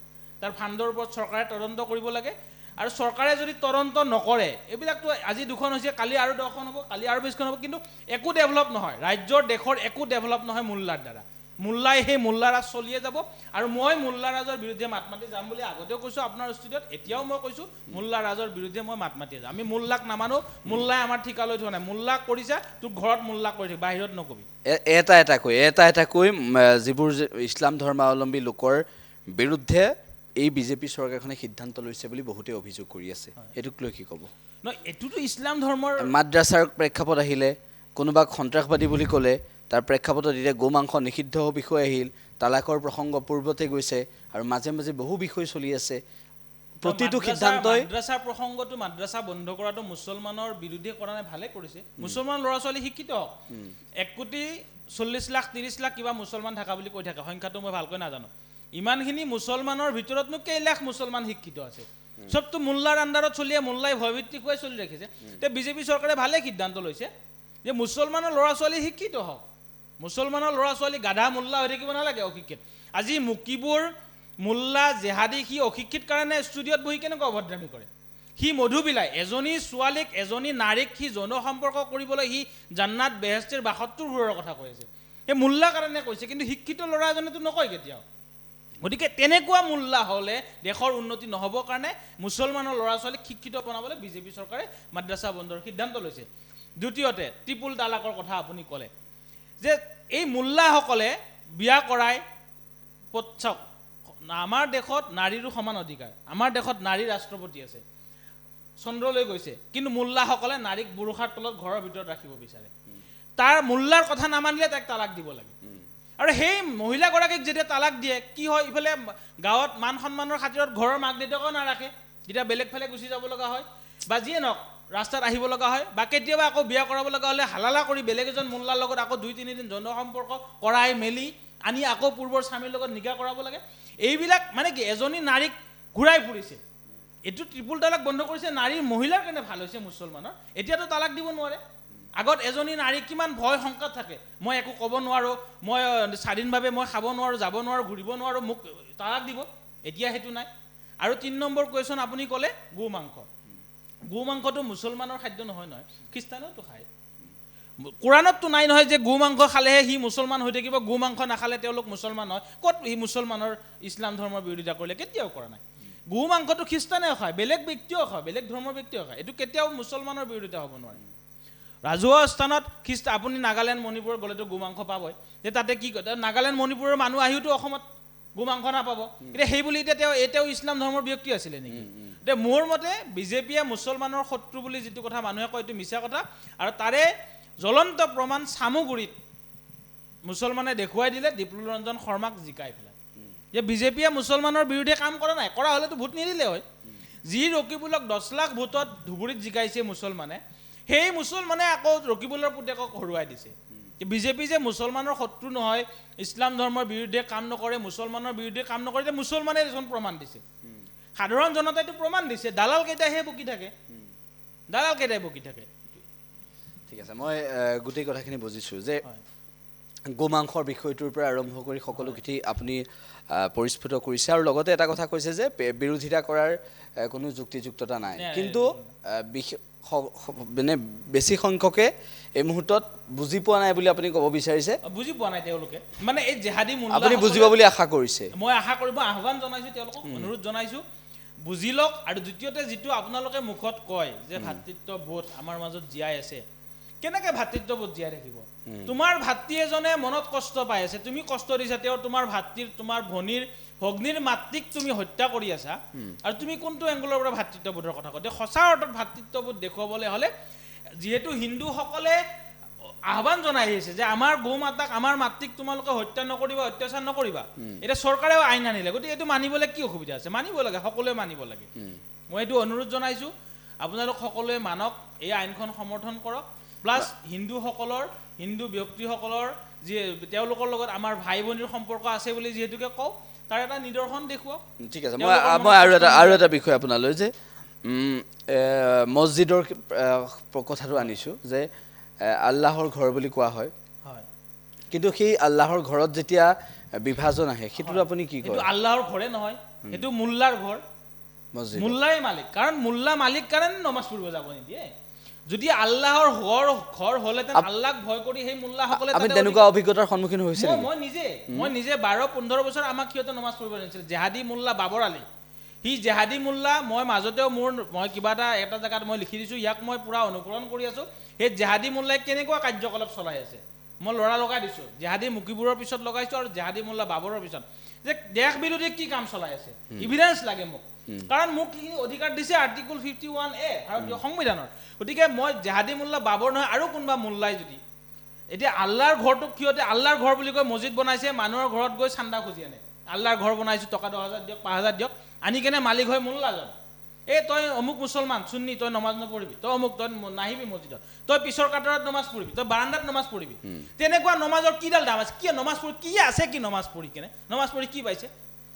তাৰ ফাণ্ডৰ ওপৰত চৰকাৰে তদন্ত কৰিব লাগে আৰু চৰকাৰে যদি তদন্ত নকৰে এইবিলাকতো আজি 2খন হৈছে কালি আৰু 10খন হ'ব কালি আৰু 20খন হ'ব কিন্তু একো ডেভেলপ নহয় ৰাজ্যৰ দেশৰ একো ডেভেলপ নহয় মোল্লাৰ দ্বাৰা মোল্লাই সেই মোল্লাৰাজ চলিয়ে যাব আৰু মই মোল্লাৰাজৰ বিৰুদ্ধে মাত মাতি যাম বুলি আগতেও কৈছোঁ আপোনাৰ ষ্টুডিঅ'ত এতিয়াও মই কৈছোঁ মোল্লাৰাজৰ বিৰুদ্ধে মই মাত মাতি যাম আমি মোল্লাক নামানো মোল্লাই আমাৰ ঠিকা লৈ থোৱা নাই মোল্লাক কৰিছা তোৰ ঘৰত মোল্লাক কৰি থাক বাহিৰত নকবি এটা কৈ যিবোৰ ইছলাম ধৰ্মাৱলম্বী লোকৰ বিৰুদ্ধে এই বিজেপি চৰকাৰখনে সিদ্ধান্ত লৈছে বুলি বহুতে অভিযোগ কৰি আছে এইটোক লৈ কি ক'ব নহয় এইটোতো ইছলাম ধৰ্মৰ মাদ্ৰাছাৰ প্ৰেক্ষাপট আহিলে কোনোবাক সন্ত্ৰাসবাদী বুলি ক'লে তাৰ প্ৰেক্ষাপটত এতিয়া গো মাংস নিষিদ্ধ বিষয় আহিল তালাকৰ প্ৰসংগ পূৰ্বতে গৈছে আৰু মাজে মাজে বহু বিষয় চলি আছে প্ৰতিটো সিদ্ধান্তই মাদ্ৰাছাৰ প্ৰসংগটো মাদ্ৰাছা বন্ধ কৰাটো মুছলমানৰ বিৰুদ্ধে কৰা নাই ভালে কৰিছে মুছলমান ল'ৰা ছোৱালী শিক্ষিত হওক 1 কোটি 40 লাখ 30 লাখ কিবা মুছলমান থকা বুলি কৈ থাকে সংখ্যাটো মই ভালকৈ নাজানো ইমানখিনি মুছলমানৰ ভিতৰতনো কেই লাখ মুছলমান শিক্ষিত আছে সবটো মোল্লাৰ আণ্ডাৰত চলিয়ে মোল্লাই ভয়ভিত্তিক হৈ চলি ৰাখিছে তে বিজেপি চৰকাৰে ভালে সিদ্ধান্ত লৈছে যে মুছলমানৰ ল'ৰা ছোৱালী শিক্ষিত হওক মুছলমানৰ ল'ৰা ছোৱালী গাধা মোল্লা হৈ থাকিব নালাগে অশিক্ষিত আজি মুকিবুৰ মোল্লা জেহাদী সি অশিক্ষিত কাৰণে ষ্টুডিঅ'ত বহি কেনেকুৱা অভদ্ৰামী কৰে সি মধু বিলায় এজনী ছোৱালীক এজনী নাৰীক সি যৌন সম্পৰ্ক কৰিবলৈ সি জান্নাত বেহেস্তিৰ 72 ঘৰৰ কথা কৈ আছে এই মোল্লা কাৰণে কৈছে কিন্তু শিক্ষিত ল'ৰা এজনেতো নকয় কেতিয়াও গতিকে তেনেকুৱা মোল্লা হ'লে দেশৰ উন্নতি নহ'বৰ কাৰণে মুছলমানৰ ল'ৰা ছোৱালীক শিক্ষিত বনাবলৈ বিজেপি চৰকাৰে মাদ্ৰাছা বন্ধৰ সিদ্ধান্ত লৈছে দ্বিতীয়তে ট্ৰিপুল তালাকৰ কথা আপুনি ক'লে যে এই মোল্লাসকলে বিয়া কৰাই পচ্ছক আমাৰ দেশত নাৰীৰো সমান অধিকাৰ আমাৰ দেশত নাৰী ৰাষ্ট্ৰপতি আছে চন্দ্ৰলৈ গৈছে কিন্তু মোল্লাসকলে নাৰীক বুৰুখাৰ তলত ঘৰৰ ভিতৰত ৰাখিব বিচাৰে তাৰ মোল্লাৰ কথা নামানিলে তাক তালাক দিব লাগে আৰু সেই মহিলাগৰাকীক যেতিয়া তালাক দিয়ে কি হয় ইফালে গাঁৱত মান সন্মানৰ খাতিৰত ঘৰৰ মাক দেউতাকেও নাৰাখে যেতিয়া বেলেগ ফালে গুচি যাব লগা হয় বা যিয়ে নহওক ৰাস্তাত আহিব লগা হয় বা কেতিয়াবা আকৌ বিয়া কৰাব লগা হ'লে হালালা কৰি বেলেগ এজন মোল্লাৰ লগত আকৌ 2-3 দিন যৌন সম্পৰ্ক কৰাই মেলি আনি আকৌ পূৰ্বৰ স্বামীৰ লগত নিকাহ কৰাব লাগে এইবিলাক মানে কি এজনী নাৰীক ঘূৰাই ফুৰিছে এইটো ট্ৰিপুল তালাক বন্ধ কৰিছে নাৰীৰ মহিলাৰ কাৰণে ভাল হৈছে মুছলমানৰ এতিয়াতো তালাক দিব নোৱাৰে আগত এজনী নাৰী কিমান ভয় শংকাত থাকে মই একো ক'ব নোৱাৰোঁ মই স্বাধীনভাৱে মই খাব নোৱাৰোঁ যাব নোৱাৰোঁ ঘূৰিব নোৱাৰোঁ মোক তালাক দিব এতিয়া সেইটো নাই আৰু 3 নম্বৰ কুৱেশ্যন আপুনি ক'লে গো মাংসটো মুছলমানৰ খাদ্য নহয় খ্ৰীষ্টানেওতো খায় কোৰাণততো নাই নহয় যে গো মাংস খালেহে সি মুছলমান হৈ থাকিব গো মাংস নাখালে তেওঁলোক মুছলমান হয় ক'ত সি মুছলমানৰ ইছলাম ধৰ্মৰ বিৰোধিতা কৰিলে কেতিয়াও কৰা নাই গো মাংসটো খ্ৰীষ্টানেও খায় বেলেগ ব্যক্তিও খায় বেলেগ ধৰ্মৰ ব্যক্তিও খায় এইটো কেতিয়াও মুছলমানৰ বিৰোধিতা হ'ব নোৱাৰে ৰাজহুৱা স্থানত আপুনি নাগালেণ্ড মণিপুৰ গ'লেতো গো মাংস পাবই যে তাতে কি কয় নাগালেণ্ড মণিপুৰৰ মানুহ আহিওতো অসমত গোমাংস নাপাব এতিয়া সেই বুলি এতিয়া তেওঁ ইছলাম ধৰ্মৰ ব্যক্তি আছিলে নেকি এতিয়া মোৰ মতে বিজেপিয়ে মুছলমানৰ শত্ৰু বুলি যিটো কথা মানুহে কয় এইটো মিছা কথা আৰু তাৰে জ্বলন্ত প্ৰমাণ চামুগুৰিত মুছলমানে দেখুৱাই দিলে ডিপ্লু ৰঞ্জন শৰ্মাক জিকাই পেলাই যে বিজেপিয়ে মুছলমানৰ বিৰুদ্ধে কাম কৰা নাই কৰা হ'লেতো ভোট নিদিলে হয় যি ৰকিবুলক 10 লাখ ভোটত ধুবুৰীত জিকাইছে মুছলমানে সেই মুছলমানে আকৌ ৰকিবুলৰ পুতেকক হৰুৱাই দিছে বিজেপি যে মুছলমানৰ শত্ৰু নহয় ইছলাম ধৰ্মৰ বিৰুদ্ধে কাম নকৰে মুছলমানৰ বিৰুদ্ধে কাম নকৰে যে মুছলমানে এখন প্ৰমাণ দিছে সাধাৰণ জনতাইটো প্ৰমাণ দিছে দালাল কেইটাইহে বকি থাকে ঠিক আছে মই গোটেই কথাখিনি বুজিছোঁ যে গোমাংসৰ বিষয়টোৰ পৰা আৰম্ভ কৰি সকলোখিনি আপুনি পৰিস্ফুট কৰিছে আৰু লগতে এটা কথা কৈছে যে বিৰোধিতা কৰাৰ কোনো যুক্তিযুক্ততা নাই কিন্তু মানে বেছি সংখ্যকে এই মুহূৰ্তত বুজি পোৱা নাই বুলি আপুনি ক'ব বিচাৰিছে বুজি পোৱা নাই তেওঁলোকে মানে এই জেহাদী মুল্লা আপুনি বুজিব বুলি আশা কৰিছে মই আশা কৰিব আহ্বান জনাইছোঁ তেওঁলোকক অনুৰোধ জনাইছোঁ বুজি লওক আৰু দ্বিতীয়তে যিটো আপোনালোকে মুখত কয় যে ভাতৃত্ববোধ আমাৰ মাজত জীয়াই আছে কেনেকৈ ভাতৃত্ববোধ জীয়াই থাকিব তোমাৰ ভাতৃ এজনে মনত কষ্ট পাই আছে তুমি কষ্ট দিছা তেওঁ তোমাৰ ভাতৃৰ তোমাৰ ভনীৰ ভগ্নীৰ মাতৃক তুমি হত্যা কৰি আছা আৰু তুমি কোনটো এংগলৰ পৰা ভাতৃত্ববোধৰ কথা কয় সঁচা অৰ্থত ভাতৃত্ববোধ দেখুৱাবলৈ হ'লে যিহেতু হিন্দুসকলে আহ্বান জনাই আহিছে যে আমাৰ গৌ মাতাক আমাৰ মাতৃক তোমালোকে হত্যা নকৰিবা অত্যাচাৰ নকৰিবা এতিয়া চৰকাৰেও আইন আনিলে গতিকে এইটো মানিবলৈ কি অসুবিধা আছে মানিব লাগে সকলোৱে মানিব লাগে মই এইটো অনুৰোধ জনাইছোঁ আপোনালোক সকলোৱে মানক এই আইনখন সমৰ্থন কৰক প্লাছ হিন্দুসকলৰ হিন্দু ব্যক্তিসকলৰ যি তেওঁলোকৰ লগত আমাৰ ভাই ভনীৰ সম্পৰ্ক আছে বুলি যিহেতুকে কওঁ তাৰ এটা নিদৰ্শন দেখুৱাওক ঠিক আছে মই আৰু এটা বিষয় আপোনালৈ যে মছজিদৰ কথাটো আনিছোঁ যে আল্লাহৰ ঘৰ বুলি কোৱা হয় কিন্তু সেই আল্লাহৰ ঘৰত যেতিয়া বিভাজন আহে সেইটোত আপুনি কি কয় আল্লাহৰ ঘৰে নহয় সেইটো মুল্লাৰ ঘৰ মুল্লাই মালিক কাৰণ মুল্লা মালিক কাৰণে নমাজ পঢ়িব যাব নিদিয়ে যদি আল্লাহৰ ঘৰ হ'লেতেন আল্লাহক ভয় কৰি সেই মুল্লাসকলে আপুনি তেনেকুৱা অভিজ্ঞতাৰ সন্মুখীন হৈছে মই নিজে 12-15 বছৰ আমাক সিহঁতে নমাজ পঢ়িব নিছিল জেহাদী মুল্লা বাবৰ আলী সি জেহাদী মুল্লা মই মাজতেও মই কিবা এটা জেগাত মই লিখি দিছোঁ ইয়াক মই পূৰা অনুকৰণ কৰি আছোঁ সেই জেহাদী মুল্লাই কেনেকুৱা কাৰ্যকলাপ চলাই আছে মই ল'ৰা লগাই দিছোঁ জেহাদী মুকিবুৰৰ পিছত লগাইছোঁ আৰু জেহাদী মুল্লা বাবৰৰ পিছত যে দেশ বিৰোধী কি কাম চলাই আছে ইভিডেন্স লাগে মোক কাৰণ মোক কি অধিকাৰ দিছে আৰ্টিকল 51A ভাৰতীয় সংবিধানৰ গতিকে মই জেহাদী মুল্লা বাবৰ নহয় আৰু কোনোবা মুল্লাই যদি এতিয়া আল্লাহৰ ঘৰটোক সিহঁতে আল্লাহৰ ঘৰ বুলি কৈ মছজিদ বনাইছে মানুহৰ ঘৰত গৈ চান্দা খুজি আনে আল্লাহৰ ঘৰ বনাইছোঁ টকা 10,000 দিয়ক 5,000 দিয়ক আনি কেনে মালিক হয় মুল্লাজন এই তই অমুক মুছলমান চুন্নি তই নমাজ নপঢ়িবি তই অমুক তই নাহিবি মছজিদত তই পিছৰ কাটাৰত নমাজ পঢ়িবি তই বাৰাণ্ডাত নমাজ পঢ়িবি তেনেকুৱা নমাজৰ কিডাল দাম আছে কি নমাজ পঢ়ি কি আছে কি নমাজ পঢ়ি কেনে নমাজ পঢ়ি কি পাইছে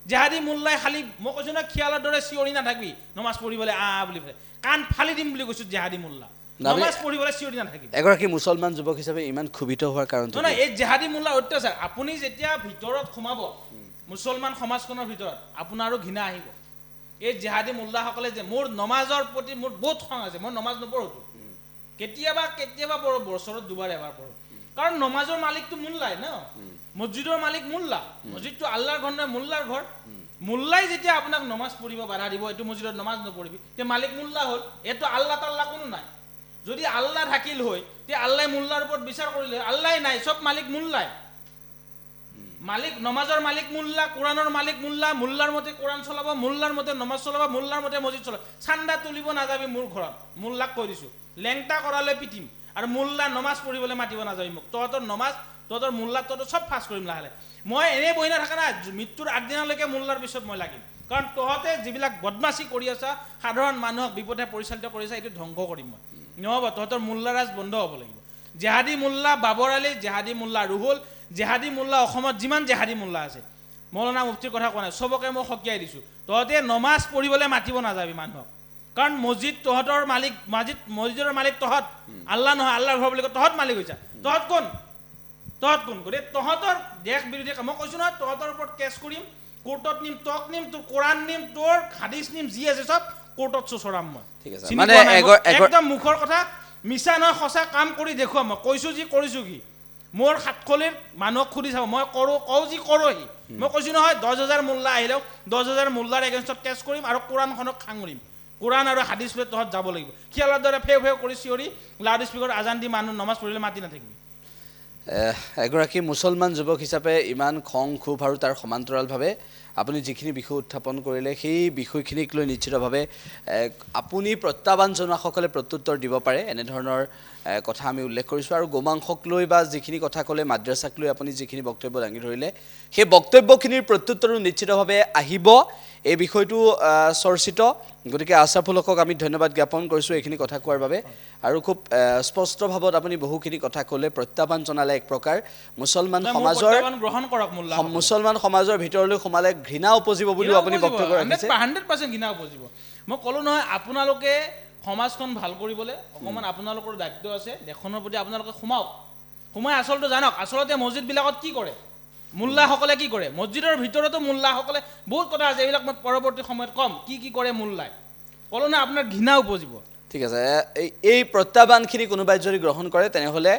জেহাদী মুল্লাই খালি মই কৈছোঁ না খিয়ালৰ দৰে চিঞৰি নাথাকিবি নমাজ পঢ়িবলৈ বুলি পেলাই কাণ ফালি দিম বুলি কৈছোঁ জেহাদী মুল্লা নমাজ পঢ়িবলৈ চিঞৰি নাথাকিবি এগৰাকী মুছলমান যুৱক হিচাপে ইমান ক্ষোভিত হোৱাৰ কাৰণটো নহয় এই জেহাদী মুল্লাৰ অত্যাচাৰ আপুনি যেতিয়া ভিতৰত সোমাব মুছলমান সমাজখনৰ ভিতৰত আপোনাৰো ঘৃণা আহিব এই জেহাদী মুল্লাসকলে যে মোৰ নমাজৰ প্ৰতি মোৰ বহুত খং আছে মই নমাজ নপঢ়োঁ কেতিয়াবা পঢ়োঁ বছৰত দুবাৰ এবাৰ পঢ়োঁ কাৰণ নমাজৰ মালিকটো মুল্লাই ন মছজিদৰ মালিক মুল্লা মছজিদটো আল্লাহৰ ঘৰ নহয় মুল্লাৰ ঘৰ মুল্লাই যেতিয়া আপোনাক নমাজ পঢ়িব বাধা দিব এইটো মছজিদত নমাজ নপঢ়িবি তে মালিক মুল্লা হ'ল এইটো আল্লাহ তাল্লাহ কোনো নাই যদি আল্লাহ থাকিল হয় তে আল্লাহ মুল্লাৰ ওপৰত বিচাৰ কৰিলে আল্লাহ নাই চব মালিক মুল্লাই মালিক নমাজৰ মালিক মুল্লা কোৰাণৰ মালিক মুল্লা মুল্লাৰ মতে কোৰাণ চলাব মুল্লাৰ মতে নমাজ চলাব মুল্লাৰ মতে মছজিদ চলাব চান্দা তুলিব নাযাবি মোৰ ঘৰত মুল্লাক কৈ দিছোঁ লেংটা কৰালে পিটিম আৰু মুল্লা নমাজ পঢ়িবলৈ মাতিব নাযাবি মোক তহঁতৰ নমাজ তহঁতৰ মুল্লাক তহঁতৰ চব ফাঁচ কৰিম লাহে লাহে মই এনেই বহি নাথাকা না মৃত্যুৰ আগদিনালৈকে মুল্লাৰ পিছত মই লাগিম কাৰণ তহঁতে যিবিলাক বদমাচি কৰি আছা সাধাৰণ মানুহক বিপথে পৰিচালিত কৰিছা এইটো ধ্বংস কৰিম মই নহ'ব তহঁতৰ মুল্লাৰাজ বন্ধ হ'ব লাগিব জেহাদী মুল্লা বাবৰ আলী জেহাদী মুল্লা ৰুহুল জেহাদী মুল্লা অসমত যিমান জেহাদী মুল্লা আছে মৌলানা মুফতিৰ কথা কোৱা নাই চবকে মই সকীয়াই দিছোঁ তহঁতে নমাজ পঢ়িবলৈ মাতিব নাযাবি মানুহক কাৰণ মছজিদ তহঁতৰ মালিক মছজিদৰ মালিক তহঁত আল্লাহ নহয় আল্লাহৰ ঘৰ বুলি কয় তহঁত মালিক হৈছা তহঁত কোন গতিকে তহঁতৰ দেশ বিৰোধী মই কৈছোঁ নহয় তহঁতৰ ওপৰত কেছ কৰিম কোৰ্টত নিম তক নিম তোৰ কোৰাণ নিম তোৰ হাদিছ নিম যি আছে চব কোৰ্টত চোচৰাম মই একদম মুখৰ কথা মিছা নহয় সঁচা কাম কৰি দেখুৱাম মই কৈছোঁ যি কৰিছোঁ কি মোৰ সাতখলিৰ মানুহক সুধি চাব মই কওঁ যি কৰোহি মই কৈছোঁ নহয় 10,000 মুল্লা আহিলেও 10,000 মুল্লাৰ এগেইনষ্টত কেছ কৰিম আৰু কোৰাণখনক খাঙুৰিম কোৰাণ আৰু হাদিছ লৈ তহঁত যাব লাগিব খিয়ালৰ দৰে ফেও কৰি চিঞৰি লাউড স্পীকাৰত আজান দি মানুহ নমাজ পঢ়িলে মাতি নাথাকিবি এগৰাকী মুছলমান যুৱক হিচাপে ইমান খং ক্ষোভ আৰু তাৰ সমান্তৰালভাৱে আপুনি যিখিনি বিষয় উত্থাপন কৰিলে সেই বিষয়খিনিক লৈ নিশ্চিতভাৱে আপুনি প্ৰত্যাহ্বান জনোৱাসকলে প্ৰত্যুত্তৰ দিব পাৰে এনেধৰণৰ কথা আমি উল্লেখ কৰিছোঁ আৰু গোমাংসক লৈ বা যিখিনি কথা ক'লে মাদ্ৰাছাক লৈ আপুনি যিখিনি বক্তব্য দাঙি ধৰিলে সেই বক্তব্যখিনিৰ প্ৰত্যুত্তৰো নিশ্চিতভাৱে আহিব এই বিষয়টো চৰ্চিত গতিকে আশৰাফুল হকক আমি ধন্যবাদ জ্ঞাপন কৰিছোঁ এইখিনি কথা কোৱাৰ বাবে আৰু খুব স্পষ্টভাৱত আপুনি বহুখিনি কথা ক'লে প্ৰত্যাহ্বান জনালে এক প্ৰকাৰ মুছলমান সমাজৰ গ্ৰহণ কৰক মোল্লা মুছলমান সমাজৰ ভিতৰলৈ সোমালে ঘৃণা উপজিব বুলিও আপুনি বক্তব্য ৰাখিছে 100% ঘৃণা উপজিব মই ক'লোঁ নহয় আপোনালোকে সমাজখন ভাল কৰিবলৈ অকণমান আপোনালোকৰ দায়িত্ব আছে দেশখনৰ প্ৰতি আপোনালোকে সোমাই আচলটো জানক আচলতে মছজিদবিলাকত কি কৰে মোল্লাসকলে কি কৰে মছজিদৰ ভিতৰতো মোল্লাসকলে বহুত কথা আছে এইবিলাক মই পৰৱৰ্তী সময়ত ক'ম কি কৰে মোল্লাই ক'লোঁ নহয় আপোনাৰ ঘৃণা উপজিব ঠিক আছে এই প্ৰত্যাহ্বানখিনি কোনোবাই যদি গ্ৰহণ কৰে তেনেহ'লে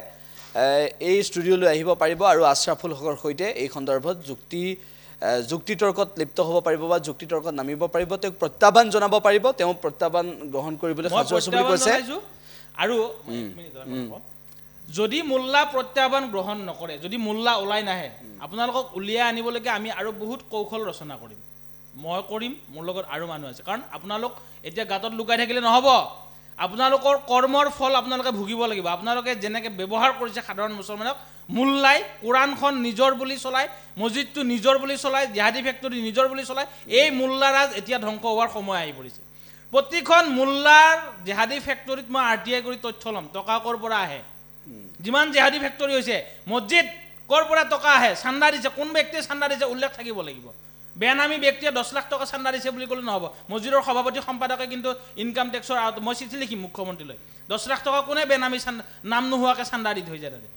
এই ষ্টুডিঅ'লৈ আহিব পাৰিব আৰু আশৰাফুল হকৰ সৈতে এই সন্দৰ্ভত যুক্তিতৰ্কত লিপ্ত হ'ব পাৰিব বা যুক্তিতৰ্কত নামিব পাৰিব তেওঁক প্ৰত্যাহ্বান জনাব পাৰিব তেওঁ প্ৰত্যাহ্বান গ্ৰহণ কৰিবলৈ সাজু আছোঁ বুলি কৈছে আৰু যদি মোল্লা প্ৰত্যাহ্বান গ্ৰহণ নকৰে যদি মোল্লা ওলাই নাহে আপোনালোকক উলিয়াই আনিবলৈকে আমি আৰু বহুত কৌশল ৰচনা কৰিম মই কৰিম মোৰ লগত আৰু মানুহ আছে কাৰণ আপোনালোক এতিয়া গাঁতত লুকাই থাকিলে নহ'ব আপোনালোকৰ কৰ্মৰ ফল আপোনালোকে ভুগিব লাগিব আপোনালোকে যেনেকৈ ব্যৱহাৰ কৰিছে সাধাৰণ মুছলমানক মোল্লাই কোৰাণখন নিজৰ বুলি চলায় মছজিদটো নিজৰ বুলি চলায় জিহাদী ফেক্টৰী নিজৰ বুলি চলায় এই মোল্লাৰাজ এতিয়া ধ্বংস হোৱাৰ সময় আহি পৰিছে প্ৰতিখন মোল্লাৰ জিহাদী ফেক্টৰীত মই RTI কৰি তথ্য ল'ম টকা ক'ৰ পৰা আহে যিমান জিহাদী ফেক্টৰী হৈছে মছজিদ ক'ৰ পৰা টকা আহে চান্দা দিছে কোন ব্যক্তিয়ে চান্দা দিছে উল্লেখ থাকিব লাগিব বেনামী ব্যক্তিয়ে 10 লাখ টকা চান্দা দিছে বুলি ক'লে নহ'ব মছজিদৰ সভাপতি সম্পাদকে কিন্তু ইনকাম টেক্সৰ মই চিঠি লিখিম মুখ্যমন্ত্ৰীলৈ 10 লাখ টকা কোনে বেনামী নাম নোহোৱাকৈ চান্দা দি থৈ যায় তাতে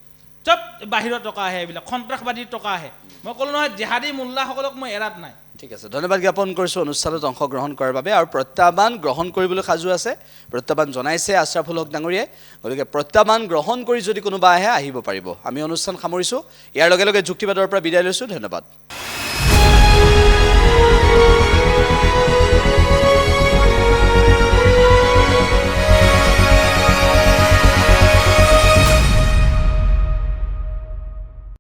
চব বাহিৰৰ টকা আহে এইবিলাক সন্ত্ৰাসবাদীৰ টকা আহে মই ক'লোঁ নহয় জিহাদী মোল্লাসকলক মই এৰাত নাই ঠিক আছে ধন্যবাদ জ্ঞাপন কৰিছোঁ অনুষ্ঠানত অংশগ্ৰহণ কৰাৰ বাবে আৰু প্ৰত্যাহ্বান গ্ৰহণ কৰিবলৈ সাজু আছে প্ৰত্যাহ্বান জনাইছে আশৰাফুল হক ডাঙৰীয়াই গতিকে প্ৰত্যাহ্বান গ্ৰহণ কৰি যদি কোনোবা আহে আহিব পাৰিব আমি অনুষ্ঠান সামৰিছোঁ ইয়াৰ লগে লগে যুক্তিবাদৰ পৰা বিদায় লৈছোঁ ধন্যবাদ